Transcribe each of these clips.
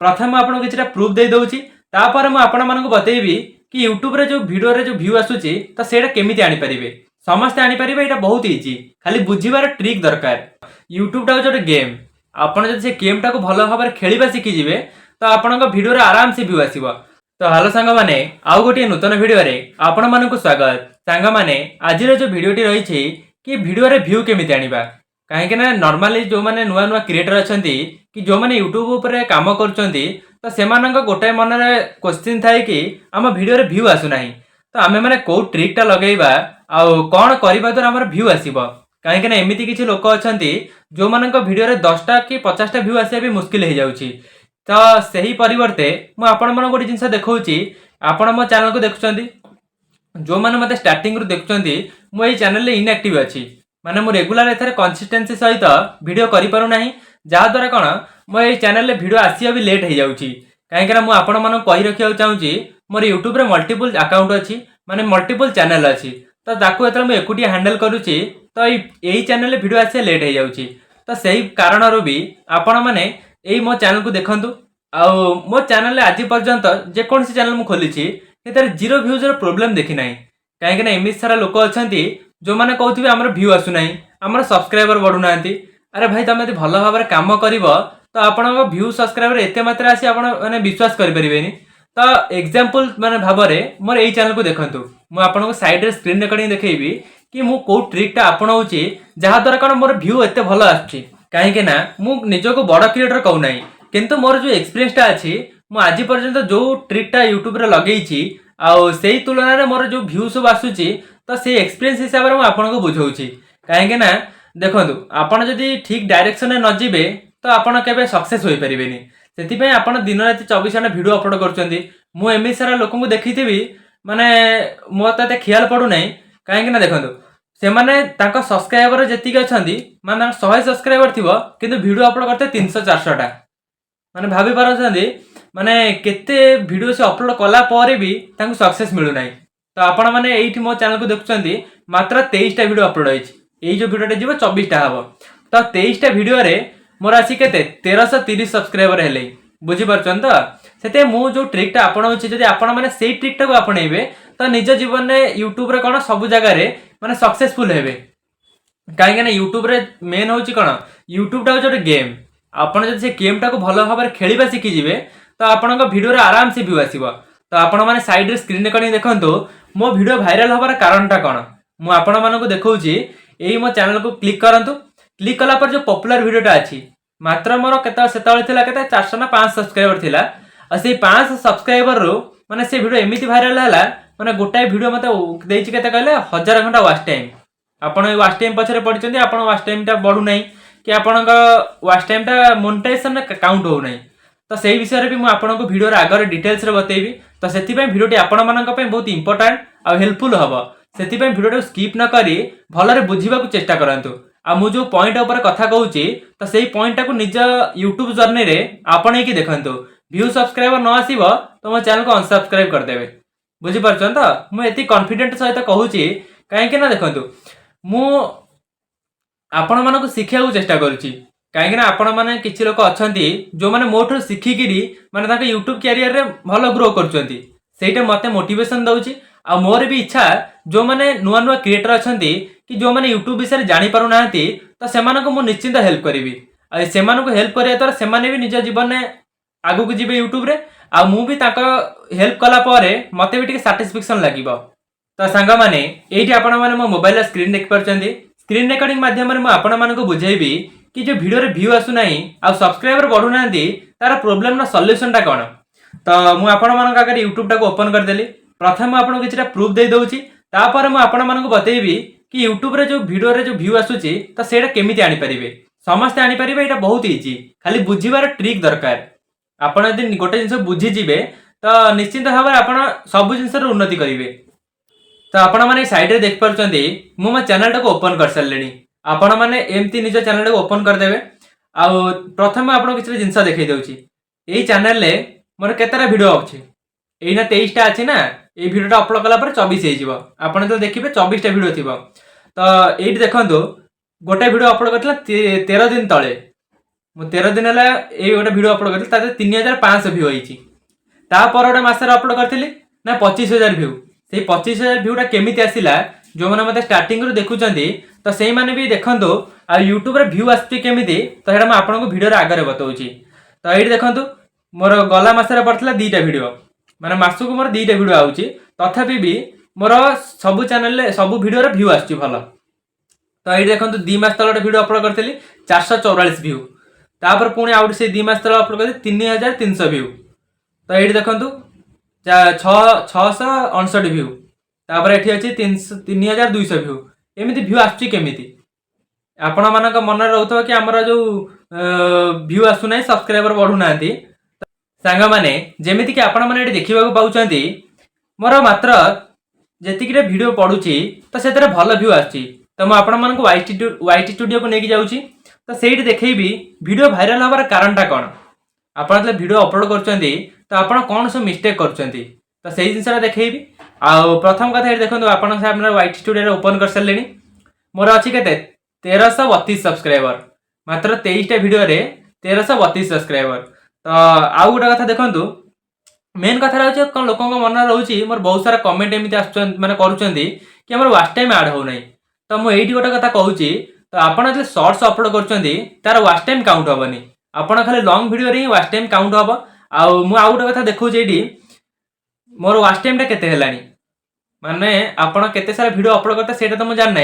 प्रथम आपको किसी प्रूफ दे दूँ तापर मुझे बतेबी कि यूट्यूब रे जो वीडियो रे जो व्यू आसूची तो सेटा केमिति आनी परिबे समस्ते आनी परिबे। एटा बहुत इजी, खाली बुझीबार ट्रिक दरकार। यूट्यूब टा जो गेम, आपन जब से गेम टा को भल भाव में खेलिबा शिखी जिवे तो आपन वीडियो रे आराम से व्यू आसीबो। तो हेलो सांग माने, आउ गोटे नूतन वीडियो रे आपण मानकु स्वागत। सांग माने आज जो वीडियोटी रही कि वीडियो रे व्यू केमिति आनिबा, कहीं नॉर्मली जो माने नुआ नुआ क्रिएटर अछंती कि जो माने यूट्यूब ऊपर काम करचंती तो सेमानक गोटे मन रे क्वेश्चन थाए कि आम वीडियो रे व्यू आसु नाही, तो आमे माने को ट्रिक टा लगेइबा आ कोन करबा द्वारा हमर व्यू आसीबो। कहीं ना एमती किसी लोक अछंती जो मानक वीडियो रे 10टा कि 50टा व्यू आसिया भी मुश्किल हो जाउची। तो सही परिवर्ते मु आपण मन गोटे जिंस देखौची, आपण मो चैनल को देखुचंती, जो माने मते स्टार्टिंग रु देखुचंती मु एई चैनल रे इनएक्टिव अछि, माने मु रेगुलर एथरे कंसिस्टेंसी सहित वीडियो करि पारु नाही, जहा द्वारा कोन मो एई चैनल रे वीडियो आसिया भी लेट हो जाउची। कहीं ना मु आपण मन कहि रखिया चाहूची मोर यूट्यूब रे मल्टीपल अकाउंट अछि, माने मल्टीपल चैनल अछि, तो ताकू एतरे मु एकुटिया हैंडल करूची तो यही चैनल वीडियो आसे लेट हो जाउची। तो सही कारण रू भी आपण माने एई मो चैनल को देखंतु। आ मो चैनल आज पर्यंत जेकोसी चैनल मु खोली एतर 0 व्यूज रो प्रॉब्लम देखि नाही। कहीं ना एमि सारा लोक अछंती जो माने कहउथिबे हमर व्यू आसु नाही, हमर सब्सक्राइबर बढ़ु नांती। अरे भाई तमे यदि भल भाव में काम करिवो तो आपनको व्यू सब्सक्राइबर एते मात्रा आसी आपण माने विश्वास करि परिबेनी। तो एग्जांपल माने भाव में मोर एई चैनल को देखंतु, मु आपनको साइड रे स्क्रीन रिकॉर्डिंग देखेइबी कि मु को ट्रिक टा अपनाउची जहा द्वारा कोन मोर व्यू एते भलो आछि। कहीं ना मु निजको बड़ क्रिएटर कहू नाही, किंतु मोर जो एक्सपीरियंस टा अछि मु आज पर्यंत जो ट्रिक टा यूट्यूब रे लगेइछि आ सेही तुलना रे मोर जो व्यू सब आसुची तो से एक्सपीरियंस हिसाब रे मु आपनको बुझाउची। कहीं ना देखंतु आपण जदि ठीक डायरेक्शन न जिबे तो आपण केबे सक्सेस होई परिबेनी। सेति पय आपण दिन राति 24 घंटा वीडियो अपलोड करचंदी। मु एमि सारा लोक को देखिथिबी माने मो तते ख्याल पडु नाही। कहीं ना देखंतु से माने तांको सब्सक्राइबर जेतिक अछंदी माने 100 सब्सक्राइबर थिबो किंतु वीडियो अपलोड करते 300 400 टा, माने भाभी पारछंदी माने केते वीडियो से अपलोड कला परे भी तांको सक्सेस मिलु नाही। तो आपण माने एइठी मो चैनल को देखुचंदी मात्र 23 टा वीडियो अपलोड होइछि। एई जो वीडियो जिवो 24 टा हबो, तो 23 टा वीडियो रे मोर आसी केते 1330 सब्सक्राइबर हेले, बुझी परछन। तो सेते मु जो ट्रिक टा अपनाउछि जदि आपण माने सेई ट्रिक टा को अपनेबे तो निज जीवन में यूट्यूब रे कोन सब जगह रे माने सक्सेसफुल हेबे। कहीं ना यूट्यूब रे मेन होची कोन, यूट्यूब टा जो गेम, आपण जदि से गेम टा को भलो भाव में खेलिबा शिखी जिवे तो आपन वीडियो रे आराम से व्यू आसीबो। तो आपण माने साइड रे स्क्रीन रिकॉर्डिंग देखंतु मो वीडियो वायरल होबार कारण टा कोन मु आपण मानको देखौची। एई मो चैनल को क्लिक करंतु, क्लिक कला पर जो पॉपुलर वीडियो टा अछि मात्र मोर केता सेताळे थिला केते 400 ना 5 सब्सक्राइबर थिला, आ से 5 सब्सक्राइबर रो माने से वीडियो एमिति वायरल हला माने गोटाए वीडियो मते देइछि केते कहले 1000 घंटा वॉच टाइम। आपण वॉच टाइम पछरे पडिचंदी, आपण वॉच टाइम टा बढ़ु नाही कि आपणका वॉच टाइम टा मोनेटाइजेशन रे काउंट हो नाही। तो सेही विषय रे भी मु आपणको वीडियो रे आगर डिटेल्स रे बतेइबी। तो सेति पय वीडियो टी आपण मानक पय बहुत इंपोर्टेंट आ हेल्पफुल हबो। सेति पय वीडियो टी स्किप न करी भलो रे बुझिबा को चेष्टा करंतु। आ मु जो पॉइंट ऊपर कथा कहूची तो सेही पॉइंट टा को निज यूट्यूब जर्नी रे आपणे की देखंतु। व्यू सब्सक्राइबर न आसीबो तो मो चैनल को अनसब्सक्राइब कर देबे, बुझी परछन। तो मु एति कॉन्फिडेंट सहित कहूची काहे ना देखंतु मु आपण मानको शिखिया को चेष्टा करूची। कहीं ना आपण माने किछि लोक अछंती जो माने मोठो शिखिकिरी माने ताके यूट्यूब कैरियर रे भलो ग्रो करचंती, सेटा मते मोटिवेशन दउची। आ मोर भी इच्छा जो माने नुआ नुआ क्रिएटर अछंती कि जो माने यूट्यूब विषय जानि पारु नाहंती तो सेमानको मु निश्चित हेल्प करिवि। आ सेमानको हेल्प करिया तर सेमाने भी निज जीवन में आगु को जिबे यूट्यूब रे, आ मु भी ताको हेल्प कला परे मते भी टिके सैटिस्फैक्शन लागिवो। तो सांगा माने एठी आपण माने मो मोबाइल स्क्रीन देख परचंदी, स्क्रीन रिकॉर्डिंग माध्यम रे मु आपण मानको बुझाइबी कि जो वीडियो रे व्यू आसु नाही आ सब्सक्राइबर बढ़ु नांती तार प्रॉब्लम ना सॉल्यूशन टा कोन। तो मु आपण मानक आगे यूट्यूब टा को ओपन कर देली। प्रथम आपको किसी प्रूफ दे दूँ, तापर मुझे आपण मानक बतेबी कि यूट्यूब रे जो वीडियो रे जो व्यू आसूची तो सेटा केमिति आनी परिबे समस्ते आनी परिबे। एटा बहुत इजी, खाली बुझीबार ट्रिक दरकार। आपण यदि गोटे जिंस बुझी जिवे तो निश्चित भाव में आपण सब जिंस रे उन्नति करिवे। तो आपण माने साइड रे देख परचंदी मु मो चैनल टा को ओपन कर सारलेनी। आपण माने एमती निज चैनल टा को ओपन कर देबे। आ प्रथम आपण किछि जिंस देखै दउची। एई चैनल रे मोर केतरा वीडियो अछि, एइना 23 टा अछि ना, ए वीडियो टा अपलोड कला पर 24 हे जिवो। आपण तो देखिबे 24 टा वीडियो थिबो। तो एइट देखंतु गोटे वीडियो अपलोड करथला 13 दिन तळे, ମୁଁ 13 दिन है ये गोटे भिड अपलोड करी 3500 भ्यू होती गोटे मसर अपलोड करी ना 25,000 भ्यू से 25,000 भ्यूटा केमी आसला जो मैंने मत स्टार्टिंग देखुं तो से मैंने भी देखो आ यूट्यूब रे भ्यू आसमी तो ये आपको भिडियो आगे बताऊँगी तो ये देखो मोर गला मसरे पड़ता 2टा भिड माने मासक मोर 2टा भिड आउची तथापि भी मोर सबू चैनल सबू भिडियो भ्यू आसुची भल तो ये देखो 2 मास तले गोटे भिड अपलोड करी 444 भ्यू तापर पुणी आउट से 2 मास तले अपलोड कर 3,300 भ्यू तो ये देखो 659 भ्यू तापर ये अच्छी 3,200 भ्यू एमती भ्यू आसमी आपण मान मन रोथ कि आमर जो भ्यू आसुना सब्सक्राइबर बढ़ुना सांग मैंने जमीती कि आपण मैंने देखा पाँच मोर मात्र जी भिड पड़ुची तो से भल भ्यू आसी तो मुझे वाईटी स्टूडियो को लेकिन जाऊँगी तो सही देखी भिड भाइराल हबार कारणटा कौन आप भिड अपलोड कर तो आप कौन सब मिस्टेक कर तो सही जिनसा देखी आउ प्रथम कथा देखो आप वाईटी स्टूडियो ओपन कर सारे मोर अच्छी के 1332 सब्सक्राइबर मात्र 23टा भिडियो 1332 सब्सक्राइबर तो आउ गोटे कथा देखो मेन कथा रही कौन लोक मन रोचे मोर बहुत सारा कमेंट एमती माने करुँच कि आम वाच टाइम आड हो तो मुझे गोटे कथा कहूँ तो आप शॉर्ट्स अपलोड कर वाच टाइम काउंट हेनी आपड़ खाली लॉन्ग वीडियो रे वाच टाइम काउंट हम आउ गोटे कथा देखो ये मोर वाच टाइम केते माने आपण केते सारा वीडियो अपलोड करता सेटा तो मुझे जानना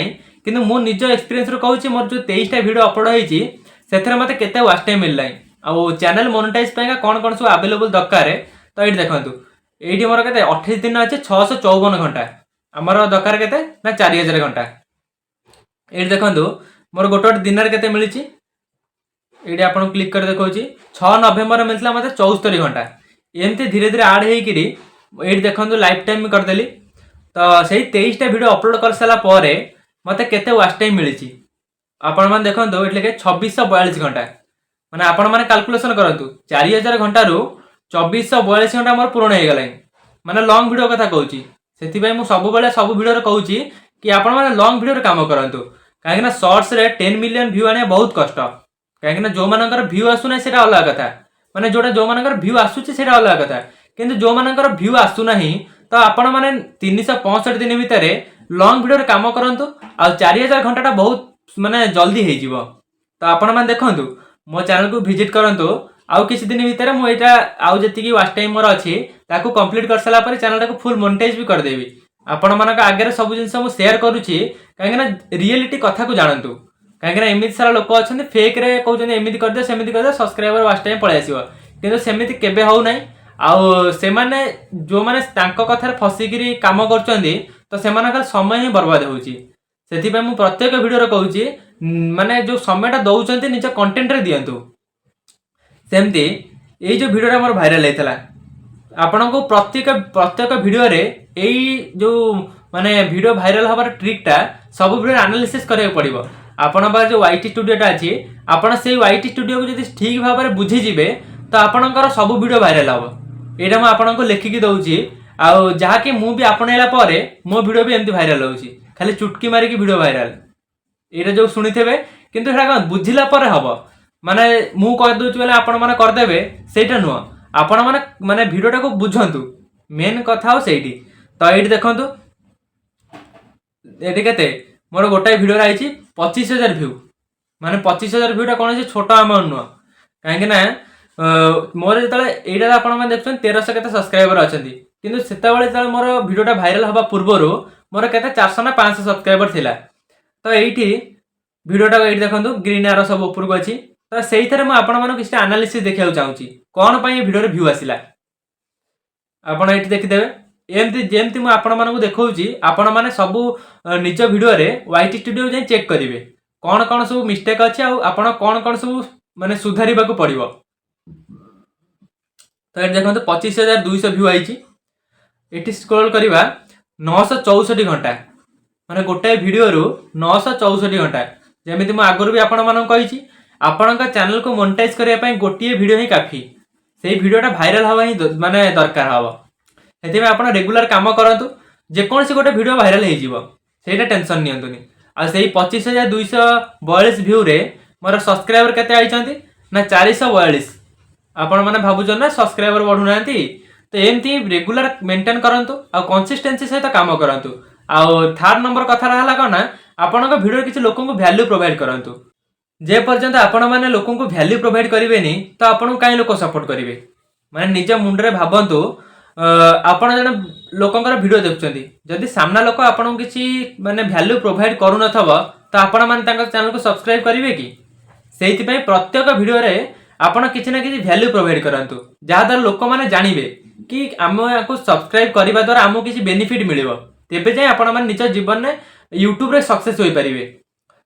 किंतु मो निज एक्सपीरियंस रो कहूँ मोर जो 23टा वीडियो अपलोड होती से मत केते वाच टाइम मिलना आउ चैनल मोनेटाइज कौन कौन सब अवेलेबल दरकार तो ये देखो ये मोर के 28 दिन अच्छे 654 घंटा आमर दरकार के 4,000 घंटा ये देखो मोर गोटे दिन के मिली ये आप क्लिक कर देखा 6 नवेम्बर मिलता मतलब 74 घंटा एमती धीरे धीरे आड हो देखो लाइफ टाइम करदेली तो से 23टा वीडियो अपलोड कर सारापर मत केते वाच टाइम मिली आपण मैंने देखो ये 2642 घंटा माने आपण मैंने कैलकुलेशन करूँ 4,000 घंटा 2442 घंटा मोर पूर्ण हो गला माने लॉन्ग वीडियो कथा कहूँ से सब वीडियो कहूँ कि आपण मैंने लॉन्ग वीडियो काम करूँ कहीं शॉर्ट्स रे 10 मिलियन व्यू आने बहुत कष्ट कहीं जो मानकर व्यू आसुना से अलग कथा माने जोटा जो मानकर व्यू आसुची से अलग कथा किंतु जो मानकर व्यू आसुना तो आपण मैंने 365 दिन भितर लॉन्ग वीडियो काम करूँ आ 4,000 घंटा बहुत माने जल्दी हो तो आपण मैंने देखूँ मो चैनल को विजिट करूँ आउ किसी दिन भितर मुझे आउ जी वाच टाइम मोर अच्छी कंप्लीट कर सारापर चैनल को फुल मोनेटाइज भी करदेवी आपण मान आगे सब जिन मुझे सेयार करुँची कहीं रियलिटी कथा को जानतु कहीं एमती सारा लोक अच्छा फेक रे कहते एमती करदे सेमती करदे सब्सक्राइबर वाच टाइम पलि आसो कि सेमती केबे हो ना आउ से माने जो माने कथा फसिकी काम कर तो से समय ही बर्बाद होती मु प्रत्येक वीडियो कहूँ माने जो समयटा दौरान निज कंटेंट रे दिंतु सेमती ये जो वीडियोटा मोर भाइराल होता आपण को प्रत्येक वीडियो रे यही जो माने वीडियो भाइराल हबार ट्रिकटा सब वीडियो एनालिसिस करिया पड़िबो आपण पास जो वाईटी स्टूडियोटा अच्छी आपण से वाईटी स्टूडियो को जब ठीक भाव में बुझीजे तो आपणकर सब वीडियो भाइराल हम यहाँ मुझे आपको लिखिकी दौची आउ जहाँकि मुझे आपणला मो वीडियो भी एमती भाइराल होची खाली चुटकी मारिकी वीडियो भाइराल ये जो शुणी थे किंतु कौन बुझिला हम माने मु करदे बोले आपण मैंने करदे से नुह आपण मैंने वीडियोटा को बुझंतु मेन कथा हो सही तो ये देखु ये के मोर गोटाए वीडियो आई 25,000 भ्यू माने 25,000 भ्यूटा कौन छोट अमाउंट नुह कहीं मोर जो यहाँ आप देखते 1300 के सब्सक्राइबर अच्छा किंतु से मोर वीडियोटा भाइराल हवा पूर्वर मोर के 400 ना 500 सब्सक्राइबर थिला तो ये वीडियोटा ये देखो ग्रीन आरो सब ऊपर को अच्छी तो से किसी एनालिसिस देखा चाहूँगी कौन पर वीडियो भ्यू आसला आपड़ ये देखीदे एमती जमती मुझे आपण मानक देखी आपण मैंने सब निज वीडियो रे वाईटी स्टूडियो जाए चेक करेंगे कौन कौन सब मिस्टेक अच्छी आपण कौन कौन सब माने सुधार पड़ो तो ये देखो 25,200 भ्यू आई ये स्क्रॉल करवा 964 घंटा माने गोटाए वीडियो 964 घंटा जमी मुझे आगुरी भी आपंकि आपण चैनल को मोनेटाइज करने गोटे वीडियो ही काफी से वीडियोटा भाइराल हवा ही माने दरकार हम से आप रेगुलर कम करूँ जेकोसी गोटे वीडियो भाइराल होटा टेंशन नियंतुनी आ से 25,242 भ्यू रे मोर सब्सक्राइबर केते आइचंती ना 442 आपण मैंने भावुन ना सब्सक्राइबर बढ़ुना तो एमती रेगुलर मेंटेन करंतु आ कंसिस्टेंसी सहित काम करंतु आ थर्ड नंबर कथा रहा कौन ना आपण भिडियो किसी लोक वैल्यू प्रोवाइड करंतु जे पर्यंत आपण मैंने लोक वैल्यू प्रोवाइड करेंगे तो आपन कहीं लोक सपोर्ट करेंगे माने निज मुंडरे भावतु आपण जन लोकंकर भिडियो देखुछंती जदि सामना लोक आपण किसी माने वैल्यू प्रोवाइड करू नथबो तो आपण माने चैनल को सब्सक्राइब करेंगे कि सेहिति पई प्रत्येक वीडियो रे आपण किसी ना किसी वैल्यू प्रोवाइड करंतु जहाँ द्वारा लोक माने जानिबे कि आम को सब्सक्राइब करबा द्वारा आमको किसी बेनिफिट मिलिबो तेबे जाय आपण माने निज जीवन में यूट्यूब रे सक्सेस होई परिबे।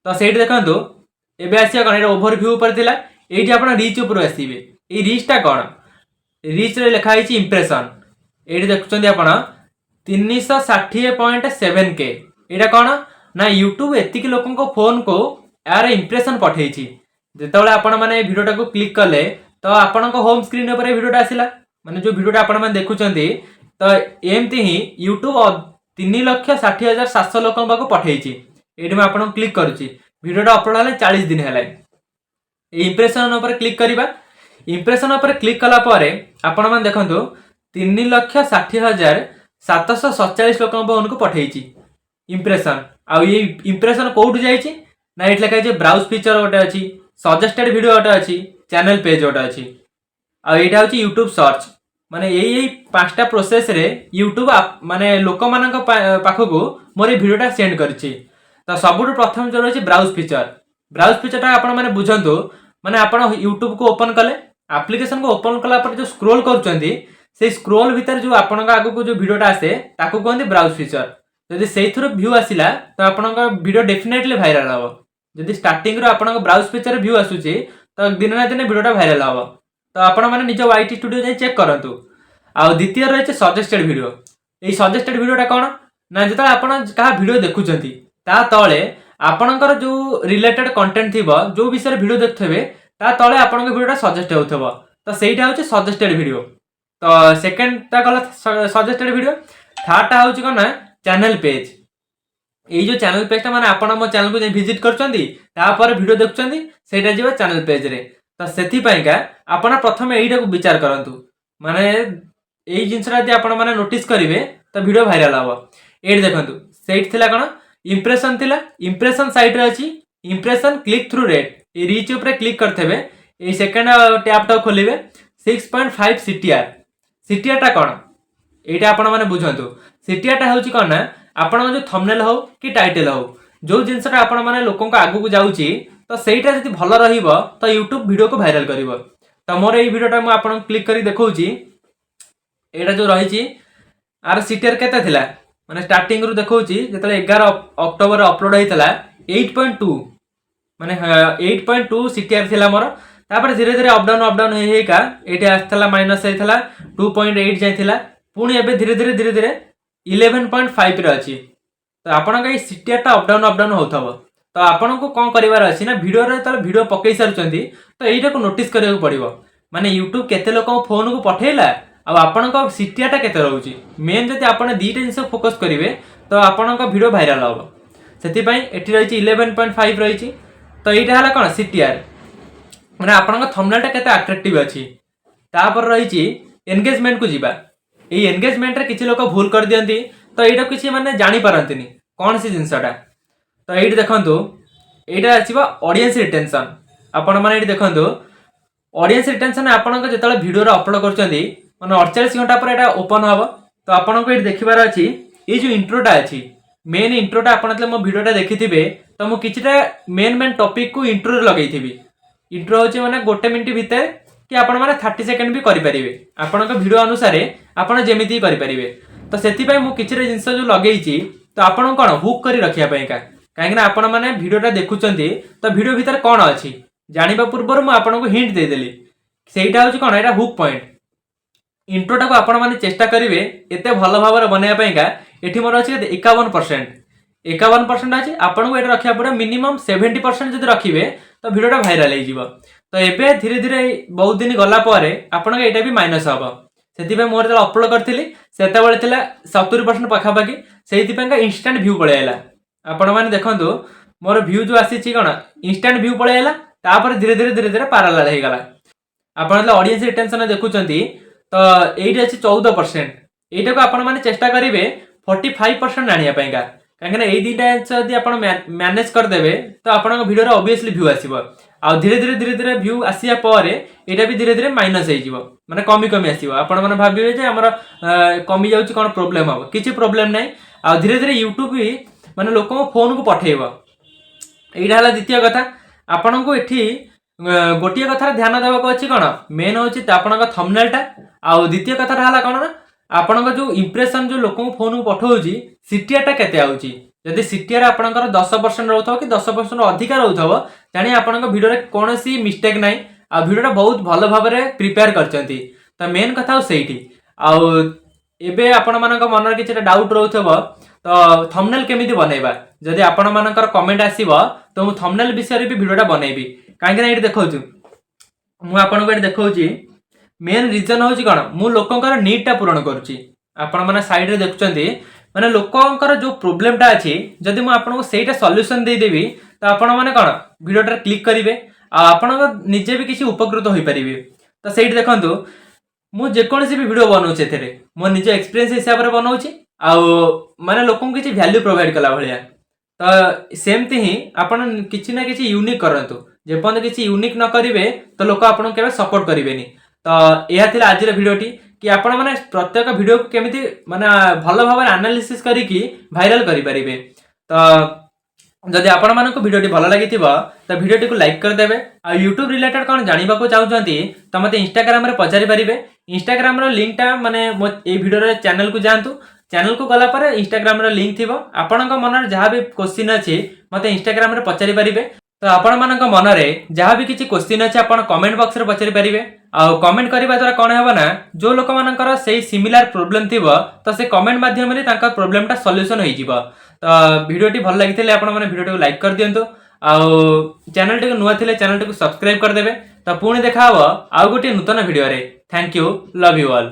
तो सेठी देखंतु एबे आसिया कोन ओवरव्यू पर थिला एठी आपण रीच ऊपर आसीबे ए रीचटा कोन रीच रे लिखा है इंप्रेशन ये देखुं आप 360.7K यहाँ कौन ना यूट्यूब एतिक लोक फोन को यार इंप्रेशन पठे जितेबाला आपण मैंने भिडियोटा को क्लिक कले तो आपण होम स्क्रीन पर भिडियोटा आसला माने जो भिडियोटा आपण मैंने देखुंत तो एमती ही यूट्यूब 3,60,700 लोक पाक पठे ये आपको क्लिक करुच्ची भिडियोटा अपलोड है 40 दिन है इंप्रेशन पर क्लिक करवा इंप्रेशन पर क्लिक कला आपण मैंने देखो 3,60,747 लोक फोन को पठे इंप्रेशन आउ ये इंप्रेशन कौट जाइए ना ये लिखाई ब्राउज फीचर गोटे अच्छी सजेस्टेड वीडियो गोटे अच्छी चैनल पेज गोटे अच्छी आईटा हूँ यूट्यूब सर्च माने यही 5टा प्रोसेस रे यूट्यूब माने लोक मान पाखक मोर भिडियोटा सेंड करिछि। तो सबुठ प्रथम जो रही ब्राउज फीचरटा आपण मैंने बुझंतु माने आपण यूट्यूब को ओपन कले एप्लिकेशन को ओपन कला पर जो स्क्रोल करूछंती से स्क्रोल भीतर जो आपण आगु को जो भिडियोटा आसे ताकू कहते ब्राउज फीचर जदि से व्यू आसला तो आपण भिडियो डेफिनेटली भाइराल हम जदि स्टार्टिंग रो आपण ब्राउज फीचर व्यू आसुची तो दिन ना दिन भिडियोटा भाइराल हम तो आपण मैंने निज वाईटी स्टूडियो जाई चेक करंतु। आ द्वितीय रही सजेस्टेड वीडियो ये सजेस्टेड वीडियोटा कौन ना जो आपण क्या वीडियो देखुंत ता तले आपणकर जो रिलेटेड कंटेंट थी जो विषय वीडियो देखुथे ता तले आपण वीडियोटा सजेस्ट होथबो तो सेटा होची सजेस्टेड वीडियो। तो सेकेंडटा गला सजेस्टेड वीडियो थर्डटा होची कोन ना चैनल पेज ये जो चैनल पेजटा माने आपण मो चैनल को विजिट करचंदी तापर वीडियो देखुचंदी सेटा जीवा चैनल पेज रे। तो सेथि पयका आपण प्रथम एइटा को विचार करंतु माने एई जिंसरा जे आपण माने नोटिस करिवे तो वीडियो भाइराल हबो। एइ देखंतु सेट थिला कोन इंप्रेशन थिला इंप्रेशन साइट रे अछि impression click through rate A reach ऊपर क्लिक करथेबे ए सेकंड टैब टा खोलिबे 6.5 सीटीआर टा कोन एटा आपण माने बुझंतु सीटीआर टा होची कोन ना आपण जो थंबनेल हो कि टाइटल हो जो जिनसटा आपण माने लोकन को आगु को जाउची तो सेटा जति भलो रहिबो तो यूट्यूब वीडियो को भाइराल करिवो। तो मोर ए वीडियोटा मु आपण क्लिक करी देखौची एटा जो रहिची आर सीटीआर केते थिला माने स्टार्टिंग रु देखौची जेतले 11 अक्टोबर अपलोड हेतला 8.2 माने 8.2 सीटीआर थिला मोर तापर धीरे धीरे अप डाउन हेका एटी आस्थला माइनस हेतला 2.8 जाइथिला पुणी एबे धीरे धीरे 11.5 रे अछि। तो आपण का सीटीआर टा अप डाउन होथबो तो आपण को कोन करिवार अछि ना वीडियो रे तले वीडियो पकई सारचंती तो एइटा को नोटिस करियो पड़िबो माने यूट्यूब केते लोक फोन को पठेला आ आपण को सीटीआर टा केते रहउची मेन जति आपण दीटा जिंस फोकस करिवे तो आपण को वीडियो भाइराल होबो सेति पई एठी रहिची 11.5 रहिची। तो एइटा हला कोन सीटीआर माने आपण को थंबनेल टा केते अट्रैक्टिव अछि। तापर रहिची एंगेजमेंट को जीवा ए एंगेजमेंट रे किछि लोक भूल कर दियंती तो एइटा किछि माने जानि पारंतिनी कोन सी जिंसटा। तो ये देखो यहाँ आसो ऑडियंस रिटेंशन आपण मैंने ये देखो ऑडियंस रिटेंशन आपन जो वीडियो अपलोड कर मैंने 48 घंटा पर यहाँ ओपन हम तो आपको ये देखार अच्छी ये जो इंट्रोटा अच्छी मेन इंट्रोटा आप मो भिडियोटा देखिथे तो मुझे किछिटा मेन टॉपिक को इंट्रो लगे इंट्रो हूँ मैंने 1 मिनिट भितर कि आपण मैंने 30 सेकेंड भी करेंगे आपण भिडियो अनुसार आपड़ जमी करेंगे। तो से मुझे जिनस जो लगे तो आपन कौन हुक कर रखापी कहीं आपण मैंने भिडियोटा देखुंत तो भिडियो भितर कौन अच्छी जाना पूर्व मुझे हिंट देदेली सेटा हूँ कौन यहाँ हुक पॉइंट इंट्रोटा को आपण मैंने चेष्टा करेंगे एत भल भाव बनवाईका ये मोर अच्छे 51% अच्छी आपको ये रखा पड़े मिनिमम 70% जो रखिए तो भिडियोटा भाइराल हो। तो ये धीरे धीरे बहुत दिन गलापर आपण यहाँ भी माइनस हम से मोर जो अपलोड करी से 70% पाखापाखि से इंस्टांट व्यू पलैला आपण मैंने देखो मोर व्यू जो आसी कौन इंस्टांट व्यू पलैला तापर धीरे धीरे धीरे धीरे पारालाल हो गला आपण जो ऑडियंस रिटेंशन देखुचंती तो एठी अछि 14%। एटा को आपण माने चेष्टा करिवे 45% आनिया पयगा काहेकि एई दिटा जदी आपण मैनेज कर देबे तो आपण वीडियो रे ऑब्वियसली व्यू आसीबो आ धीरे धीरे व्यू आसिया परे एटा भी धीरे धीरे माइनस हो जीवो माने कमी कमी आसीबो आपण माने भाबिबे जे हमर कमी जाउची कोन प्रॉब्लम हो किछि प्रॉब्लम नै आ धीरे धीरे YouTube भी माने लोक फोन को पठेइबो एटा हला द्वितीय कथा आपण को एठी गोटिए कथार ध्यान देबाक अछि कोन मेन होछि आपणक थंबनेलटा आ द्वितीय कथा हला कोन ना आपणक जो इंप्रेशन जो लोक फोन को पठाउछि सीटीआरटा केते आउछि जदि सीटीआर आपणकर 10% रहउथो कि 10% अधिक रहउथो जानि आपणक वीडियो रे कोनोसी मिस्टेक नै आ वीडियोटा बहुत भलो भाबरे प्रिपेयर करचंती त मेन कथा हो सेठी आ एबे आपण मानक मनर किछटा डाउट रहउथबो तो थंबनेल केमिति बनेबा जदि आपण मानकर कमेंट आसीबो तो मु थंबनेल विषय रे भी वीडियोटा बनेबी काहेकि ना एठी देखौछु मु आपण को एठी देखौछि मेन रीजन होछि कोन मु लोकंकर नीडटा पूर्ण करूछि आपण माने साइड रे देखुचंती माने लोकंकर जो प्रॉब्लमटा अछि जदि मु आपण को सेटा सॉल्यूशन दे देबी तो आपण माने कोन वीडियोटा क्लिक करिवे आ आपण निजे भी किछि उपकृत होई परिबे तो सेठी देखंतु मु जे कोनसी भी वीडियो बनौछि एथरे मो निजे एक्सपीरियंस हिसाब रे बनौछि आ माने लोकन किछि वैल्यू प्रोवाइड कला भलिया तो सेमती ही आपण किछि ना किछि यूनिक करंतु जे पन किछि यूनिक न करिवे तो लोक आपण केबे सपोर्ट करिवेनी तो एहा थिला आज रे वीडियोटी कि आपण माने प्रत्येक वीडियो को केमिति माने भलो भाबे एनालिसिस करी कि वायरल करि परिबे तो जदि आपण मानको वीडियोटी भलो लागिथिबो तो वीडियोटी को लाइक कर देबे आ YouTube रिलेटेड कोन जानिबा को चाहउचंती तो मते Instagram रे पचारि परिबे Instagram रो लिंकटा माने मो ए वीडियो रे चैनल को जानतु चैनल को गला पर Instagram रो लिंक थिबो आपणक मनर जहा भी क्वेश्चन अछि मते Instagram रे पचारि परिबे तो आपण मानक मनरे जहा भी किछि क्वेश्चन अछि आपण कमेंट बॉक्स रे पचारि परिबे आ कमेंट करबा द्वारा कोन हेबो ना जो लोक मानकर सेही सिमिलर प्रॉब्लम थिबो तो से कमेंट माध्यम रे तांका प्रॉब्लमटा सॉल्यूशन होई जिवो तो वीडियोटी भल लागिथिले आपण माने वीडियोटी को लाइक कर दियंतु आ चैनल टी को नुवा थिले चैनल टी को सब्सक्राइब कर देबे तो पुणी देखा हबो आ गोटे नूतन वीडियो रे thank you love you all.